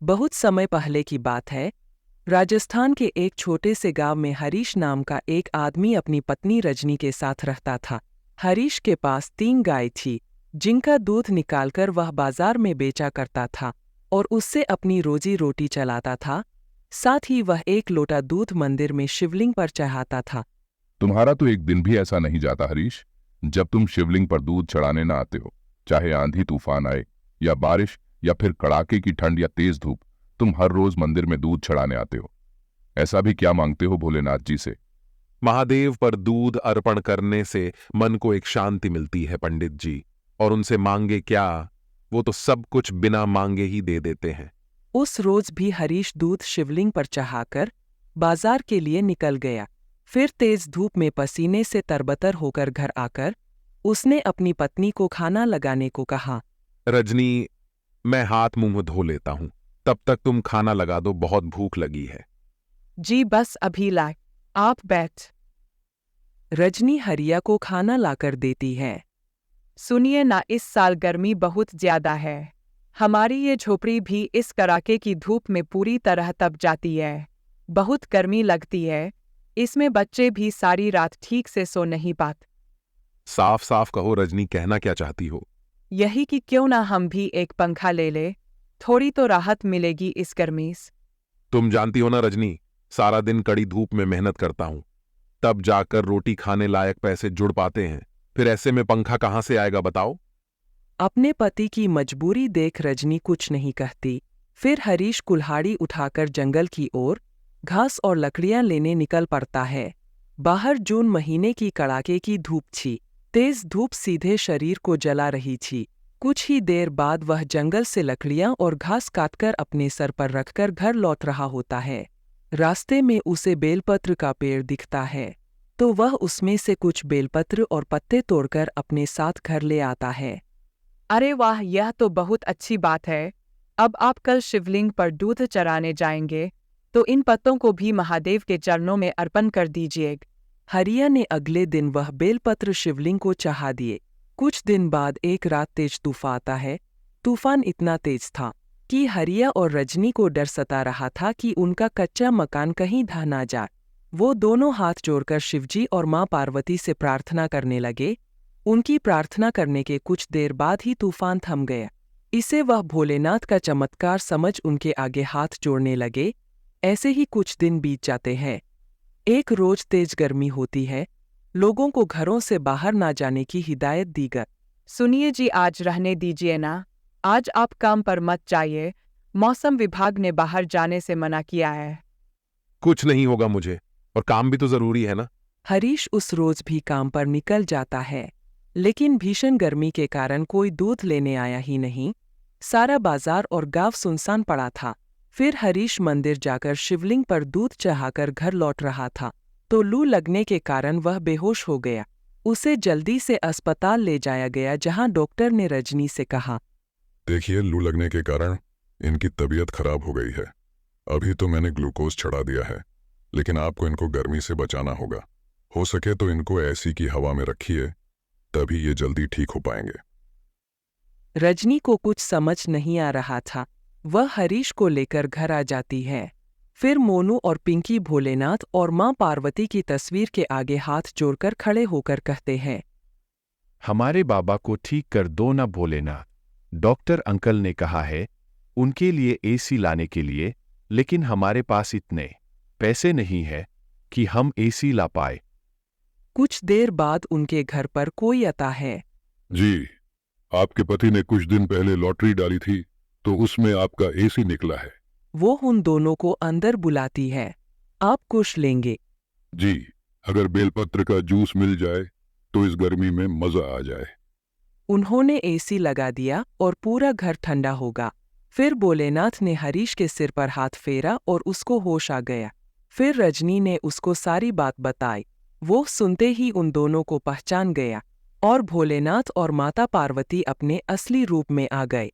बहुत समय पहले की बात है। राजस्थान के एक छोटे से गांव में हरीश नाम का एक आदमी अपनी पत्नी रजनी के साथ रहता था। हरीश के पास 3 गाय थी, जिनका दूध निकालकर वह बाजार में बेचा करता था और उससे अपनी रोजी रोटी चलाता था। साथ ही वह 1 लोटा दूध मंदिर में शिवलिंग पर चढ़ाता था। तुम्हारा तो एक दिन भी ऐसा नहीं जाता हरीश, जब तुम शिवलिंग पर दूध चढ़ाने ना आते हो। चाहे आंधी तूफान आए या बारिश या फिर कड़ाके की ठंड या तेज धूप, तुम हर रोज मंदिर में दूध चढ़ाने आते हो। ऐसा भी क्या मांगते हो भोलेनाथ जी से? महादेव पर दूध अर्पण करने से मन को एक शांति मिलती है पंडित जी। और उनसे मांगे क्या, वो तो सब कुछ बिना मांगे ही दे देते हैं। उस रोज भी हरीश दूध शिवलिंग पर चढ़ाकर बाजार के लिए निकल गया। फिर तेज धूप में पसीने से तरबतर होकर घर आकर उसने अपनी पत्नी को खाना लगाने को कहा। रजनी, मैं हाथ मुंह धो लेता हूं, तब तक तुम खाना लगा दो, बहुत भूख लगी है। जी बस अभी लाए, आप बैठ। रजनी हरिया को खाना लाकर देती है। सुनिए ना, इस साल गर्मी बहुत ज्यादा है। हमारी ये झोपड़ी भी इस कड़ाके की धूप में पूरी तरह तप जाती है। बहुत गर्मी लगती है, इसमें बच्चे भी सारी रात ठीक से सो नहीं पाते। साफ साफ कहो रजनी, कहना क्या चाहती हो? यही कि क्यों ना हम भी एक पंखा ले ले, थोड़ी तो राहत मिलेगी इस गर्मी से। तुम जानती हो ना रजनी, सारा दिन कड़ी धूप में मेहनत करता हूं, तब जाकर रोटी खाने लायक पैसे जुड़ पाते हैं। फिर ऐसे में पंखा कहां से आएगा बताओ? अपने पति की मजबूरी देख रजनी कुछ नहीं कहती। फिर हरीश कुल्हाड़ी उठाकर जंगल की ओर घास और लकड़ियां लेने निकल पड़ता है। बाहर जून महीने की कड़ाके की धूप थी। तेज धूप सीधे शरीर को जला रही थी। कुछ ही देर बाद वह जंगल से लकड़ियां और घास काटकर अपने सर पर रखकर घर लौट रहा होता है। रास्ते में उसे बेलपत्र का पेड़ दिखता है, तो वह उसमें से कुछ बेलपत्र और पत्ते तोड़कर अपने साथ घर ले आता है। अरे वाह, यह तो बहुत अच्छी बात है। अब आप कल शिवलिंग पर दूध चढ़ाने जाएंगे तो इन पत्तों को भी महादेव के चरणों में अर्पण कर दीजिएगा। हरिया ने अगले दिन वह बेलपत्र शिवलिंग को चढ़ा दिए। कुछ दिन बाद एक रात तेज तूफान आता है। तूफान इतना तेज था कि हरिया और रजनी को डर सता रहा था कि उनका कच्चा मकान कहीं ढह ना जाए। वो दोनों हाथ जोड़कर शिवजी और मां पार्वती से प्रार्थना करने लगे। उनकी प्रार्थना करने के कुछ देर बाद ही तूफान थम गया। इसे वह भोलेनाथ का चमत्कार समझ उनके आगे हाथ जोड़ने लगे। ऐसे ही कुछ दिन बीत जाते हैं। एक रोज तेज गर्मी होती है। लोगों को घरों से बाहर ना जाने की हिदायत दी गई। सुनिए जी, आज रहने दीजिए ना, आज आप काम पर मत जाइए। मौसम विभाग ने बाहर जाने से मना किया है। कुछ नहीं होगा मुझे, और काम भी तो जरूरी है ना। हरीश उस रोज भी काम पर निकल जाता है, लेकिन भीषण गर्मी के कारण कोई दूध लेने आया ही नहीं। सारा बाजार और गांव सुनसान पड़ा था। फिर हरीश मंदिर जाकर शिवलिंग पर दूध चढ़ाकर घर लौट रहा था, तो लू लगने के कारण वह बेहोश हो गया। उसे जल्दी से अस्पताल ले जाया गया, जहां डॉक्टर ने रजनी से कहा, देखिए, लू लगने के कारण इनकी तबीयत खराब हो गई है। अभी तो मैंने ग्लूकोज चढ़ा दिया है, लेकिन आपको इनको गर्मी से बचाना होगा। हो सके तो इनको ऐसी की हवा में रखिए, तभी ये जल्दी ठीक हो पाएंगे। रजनी को कुछ समझ नहीं आ रहा था। वह हरीश को लेकर घर आ जाती है। फिर मोनू और पिंकी भोलेनाथ और मां पार्वती की तस्वीर के आगे हाथ जोड़कर खड़े होकर कहते हैं, हमारे बाबा को ठीक कर दो ना भोलेनाथ। डॉक्टर अंकल ने कहा है उनके लिए एसी लाने के लिए, लेकिन हमारे पास इतने पैसे नहीं है कि हम एसी ला पाए। कुछ देर बाद उनके घर पर कोई आता है। जी, आपके पति ने कुछ दिन पहले लॉटरी डाली थी, तो उसमें आपका एसी निकला है। वो उन दोनों को अंदर बुलाती है। आप कुछ लेंगे? जी, अगर बेलपत्र का जूस मिल जाए तो इस गर्मी में मजा आ जाए। उन्होंने एसी लगा दिया और पूरा घर ठंडा होगा। फिर भोलेनाथ ने हरीश के सिर पर हाथ फेरा और उसको होश आ गया। फिर रजनी ने उसको सारी बात बताई। वो सुनते ही उन दोनों को पहचान गया और भोलेनाथ और माता पार्वती अपने असली रूप में आ गए।